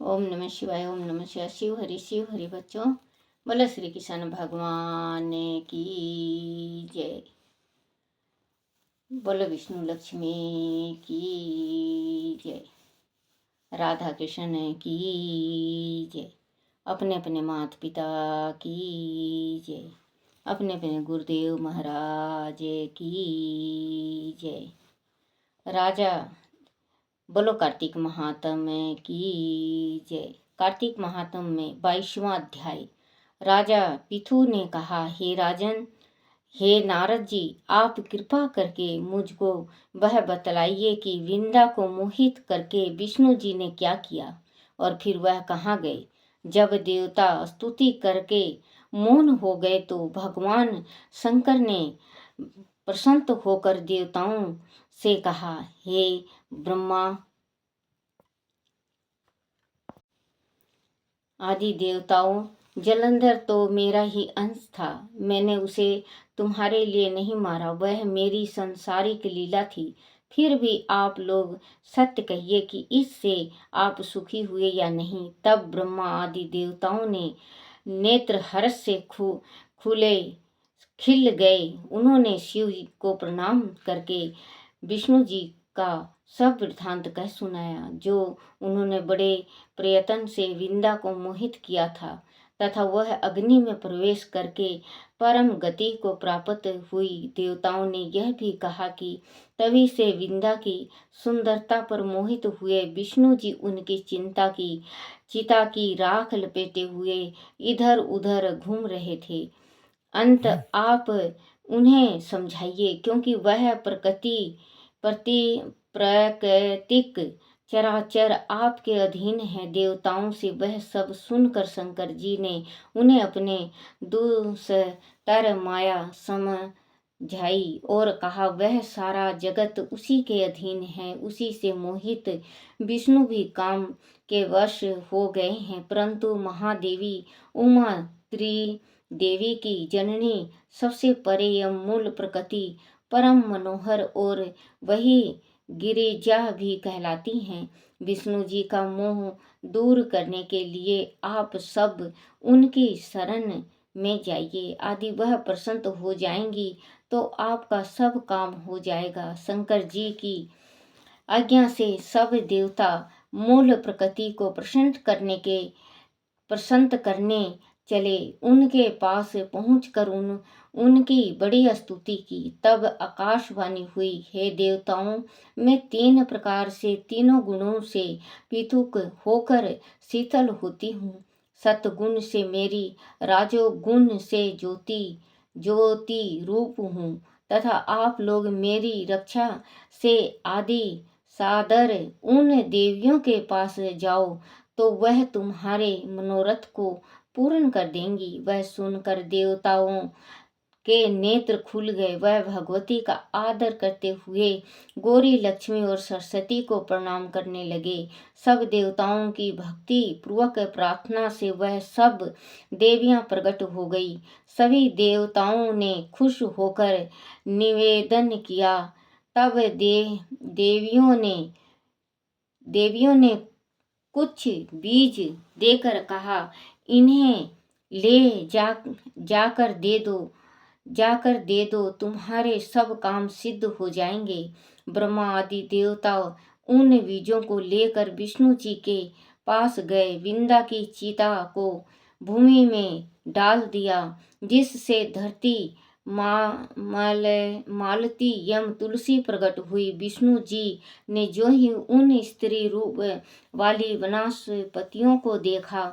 ओम नमः शिवाय। ओम नमः शिवाय। शिव हरि बच्चों। बोलो श्री कृष्ण भगवान की जय। बोलो विष्णु लक्ष्मी की जय। राधा कृष्ण की जय। अपने अपने माता पिता की जय। अपने अपने गुरुदेव महाराज की जय। राजा बोलो कार्तिक महात्म्य की जय। कार्तिक महात्म्य में 22वां अध्याय। राजा पिथु ने कहा, हे राजन, हे नारद जी, आप कृपा करके मुझको वह बतलाइए कि विंदा को मोहित करके विष्णु जी ने क्या किया और फिर वह कहाँ गए। जब देवता स्तुति करके मौन हो गए तो भगवान शंकर ने प्रसन्न होकर देवताओं से कहा, हे ब्रह्मा आदि देवताओं, जलंधर तो मेरा ही अंश था। मैंने उसे तुम्हारे लिए नहीं मारा, वह मेरी संसारिक लीला थी। फिर भी आप लोग सत्य कहिए कि इससे आप सुखी हुए या नहीं। तब ब्रह्मा आदि देवताओं ने नेत्र हर्ष से खुले खिल गए। उन्होंने शिव जी को प्रणाम करके विष्णु जी का सब वृत्तांत कह सुनाया, जो उन्होंने बड़े प्रयत्न से विंदा को मोहित किया था तथा वह अग्नि में प्रवेश करके परम गति को प्राप्त हुई। देवताओं ने यह भी कहा कि तभी से विंदा की सुंदरता पर मोहित हुए विष्णु जी उनकी चिता की राख लपेटे हुए इधर उधर घूम रहे थे। अंत आप उन्हें समझाइए, क्योंकि वह प्राकृतिक चराचर आपके अधीन है। देवताओं से वह सब सुनकर शंकर जी ने उन्हें अपने दुस्तर माया समझाई और कहा, वह सारा जगत उसी के अधीन है। उसी से मोहित विष्णु भी काम के वश हो गए हैं, परंतु महादेवी उमा देवी की जननी सबसे परे यम मूल प्रकृति परम मनोहर और वही गिरिजा भी कहलाती हैं। विष्णु जी का मोह दूर करने के लिए आप सब उनकी शरण में जाइए, आदि वह प्रसन्न हो जाएंगी तो आपका सब काम हो जाएगा। शंकर जी की आज्ञा से सब देवता मूल प्रकृति को प्रसन्न करने चले। उनके पास पहुंचकर उनकी बड़ी स्तुति की। तब आकाशवाणी हुई, हे देवताओं, मैं 3 प्रकार से तीनों गुणों से पृथक होकर शीतल होती हूँ। सतगुण से मेरी, राजोगुण से ज्योति रूप हूँ तथा आप लोग मेरी रक्षा से आदि सादर उन देवियों के पास जाओ तो वह तुम्हारे मनोरथ को पूर्ण कर देंगी। वह सुनकर देवताओं के नेत्र खुल गए। वह भगवती का आदर करते हुए गौरी, लक्ष्मी और सरस्वती को प्रणाम करने लगे। सब देवताओं की भक्ति पूर्वक प्रार्थना से वह सब देवियां प्रकट हो गई। सभी देवताओं ने खुश होकर निवेदन किया। तब देवियों ने कुछ बीज देकर कहा, इन्हें ले जाकर दे दो, तुम्हारे सब काम सिद्ध हो जाएंगे। ब्रह्मा आदि देवता उन बीजों को लेकर विष्णु जी के पास गए। विंदा की चिता को भूमि में डाल दिया, जिससे धरती मालती यम तुलसी प्रकट हुई। विष्णु जी ने जो ही उन स्त्री रूप वाली वनस्पतियों को देखा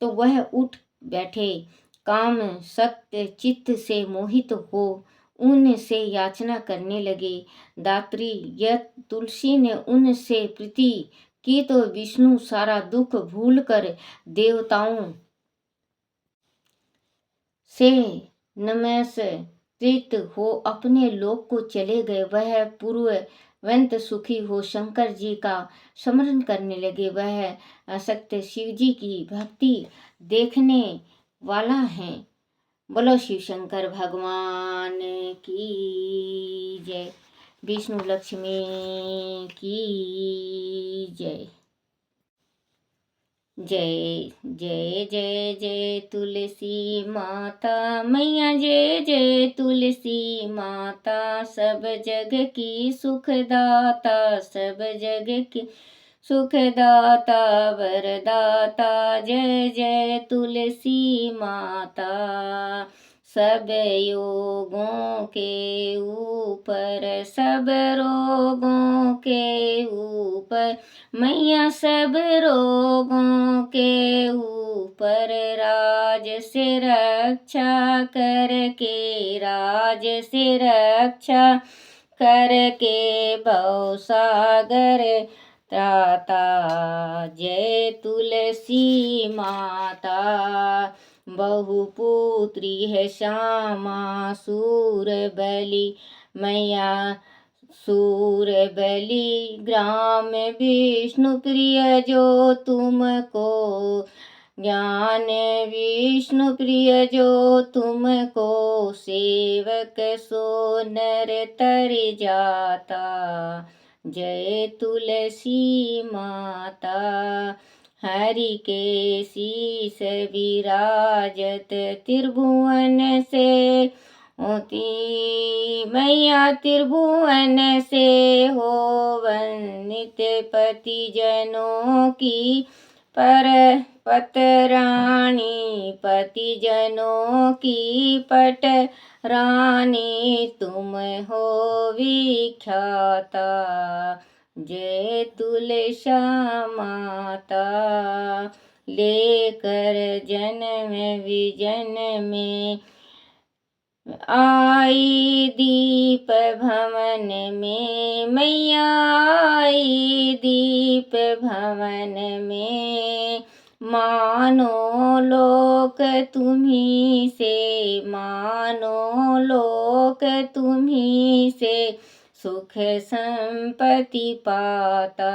तो वह उठ बैठे। काम सत्य चित्त से मोहित हो उनसे याचना करने लगे। दात्री यत तुलसी ने उनसे प्रीति की तो विष्णु सारा दुख भूलकर देवताओं से नमस्कृत हो अपने लोक को चले गए। वह पूर्ववंत सुखी हो शंकर जी का स्मरण करने लगे। वह असक्त शिव जी की भक्ति देखने वाला है। बोलो शिव शंकर भगवान की जय। विष्णु लक्ष्मी की जय। जय जय जय जय तुलसी माता मैया, जय जय तुलसी माता। सब जग की सुखदाता, सब जग की सुखदाता वरदाता, जय जय तुलसी माता। सब योगों के ऊपर, सब रोगों के ऊपर मैया, सब रोगों के ऊपर राज से रक्षा करके, राज से रक्षा करके भव सागर त्राता, जय तुलसी माता। बहुपुत्री है श्यामा सूर बलि मैया, सूर बलि ग्राम विष्णु प्रिय जो तुमको, ज्ञान विष्णु प्रिय जो तुमको, सेवक सो नर तर जाता, जय तुलसी माता। हरि के शीस विराजत त्रिभुवन से होती मैया, त्रिभुवन से हो वंदित पति जनों की पर पतरानी, पति जनों की पट रानी तुम हो विख्याता, जय तुलसा माता। लेकर जन्म विजन में आई दीप भवन में मैया, आई दीप भवन में, मानो लोक तुम्ही से, मानो लोक तुम्ही से, सुख संपत्ति पाता,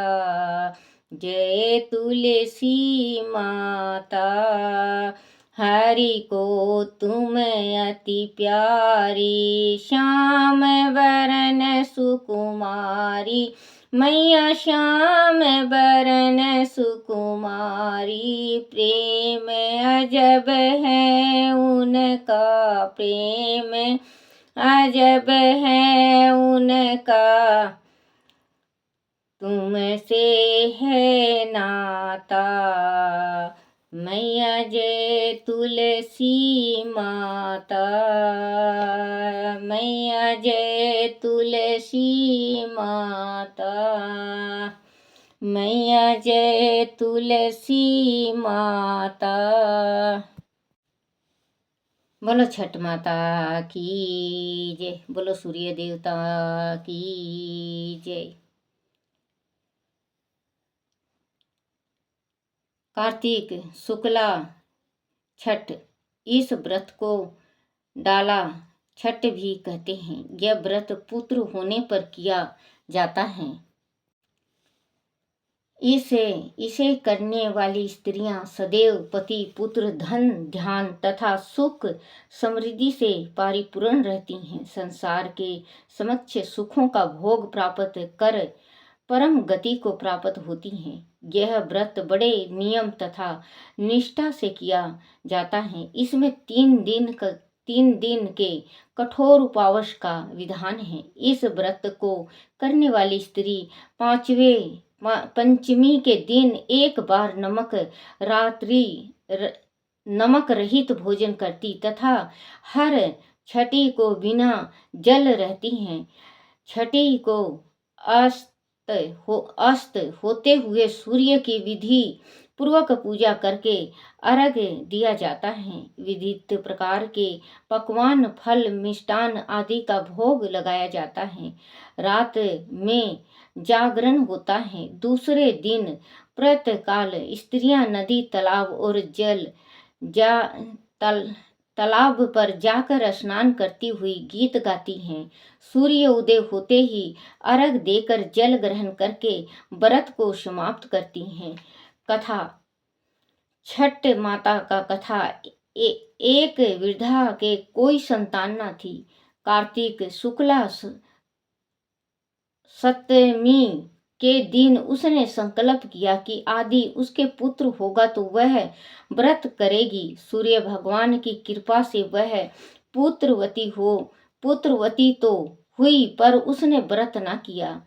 जय तुलसी माता। हरि को तुम अति प्यारी, श्याम बरन सुकुमारी मैया, श्याम बरन सुकुमारी, प्रेम अजब है उनका, प्रेम अजब है उनका, तुमसे है नाता, मैया जय तुलसी माता, मैया जय तुलसी माता, मैया जय तुलसी माता। बोलो छठ माता की जय, बोलो सूर्य देवता की जय। कार्तिक शुक्ला छठ, इस व्रत को डाला छठ भी कहते हैं। यह व्रत पुत्र होने पर किया जाता है। इसे करने वाली स्त्रियां सदैव पति पुत्र धन ध्यान तथा सुख समृद्धि से परिपूर्ण रहती हैं। संसार के समक्ष सुखों का भोग प्राप्त कर परम गति को प्राप्त होती हैं। यह व्रत बड़े नियम तथा निष्ठा से किया जाता है। इसमें 3 दिन के कठोर उपवास का विधान है। इस व्रत को करने वाली स्त्री पंचमी के दिन एक बार नमक रहित भोजन करती तथा हर छठी को बिना जल रहती हैं। छठी को अस्त होते हुए सूर्य की विधि पूर्वक पूजा करके अर्घ्य दिया जाता है। विधित प्रकार के पकवान फल मिष्टान आदि का भोग लगाया जाता है। रात में जागरण होता है। दूसरे दिन प्रातःकाल स्त्रियां नदी तालाब और तालाब पर जाकर स्नान करती हुई गीत गाती हैं। सूर्य उदय होते ही अर्घ देकर जल ग्रहण करके व्रत को समाप्त करती हैं। कथा छठ माता का कथा एक वृद्धा के कोई संतान न थी। कार्तिक शुक्ला सप्तमी के दिन उसने संकल्प किया कि आदि उसके पुत्र होगा तो वह व्रत करेगी। सूर्य भगवान की कृपा से वह पुत्रवती तो हुई, पर उसने व्रत न किया।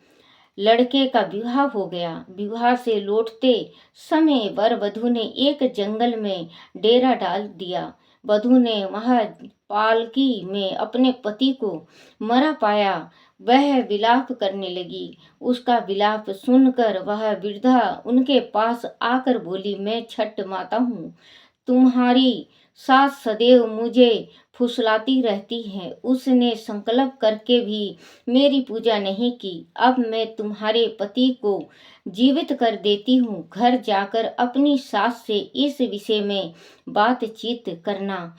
लड़के का विवाह हो गया। विवाह से लौटते समय वर वधु ने एक जंगल में डेरा डाल दिया। वधु ने वहां पालकी में अपने पति को मरा पाया। वह विलाप करने लगी। उसका विलाप सुनकर वह वृद्धा उनके पास आकर बोली, मैं छठ माता हूँ। तुम्हारी सास सदैव मुझे फुसलाती रहती है। उसने संकल्प करके भी मेरी पूजा नहीं की। अब मैं तुम्हारे पति को जीवित कर देती हूँ। घर जाकर अपनी सास से इस विषय में बातचीत करना।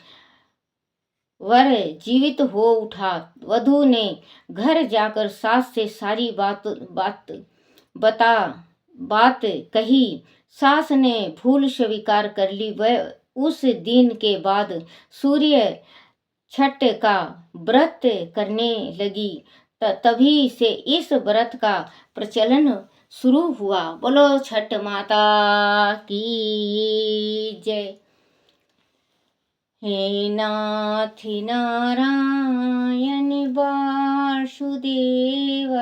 वर जीवित हो उठा। वधु ने घर जाकर सास से सारी बात कही। सास ने भूल स्वीकार कर ली। वह उस दिन के बाद सूर्य छठ का व्रत करने लगी। तभी से इस व्रत का प्रचलन शुरू हुआ। बोलो छठ माता की जय। हे नाथ नारायण वासुदेव,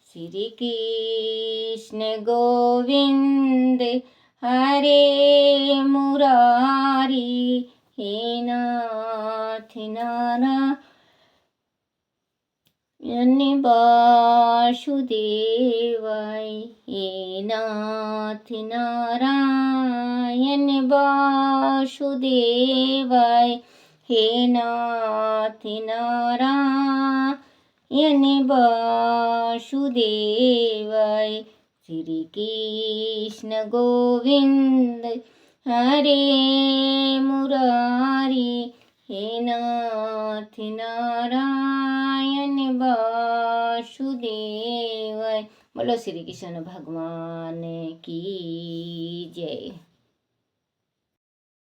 श्री कृष्ण गोविंद हरे मुरारी। हे नाथ नारायण वासुदेव, हे नाथ नारायण वासुदेव, हे नाथ नारायण वासुदेव, श्री कृष्ण गोविंद हरे मुरारी। हे नाथ नारायण वासुदेव। बोलो श्री कृष्ण भगवान की जय।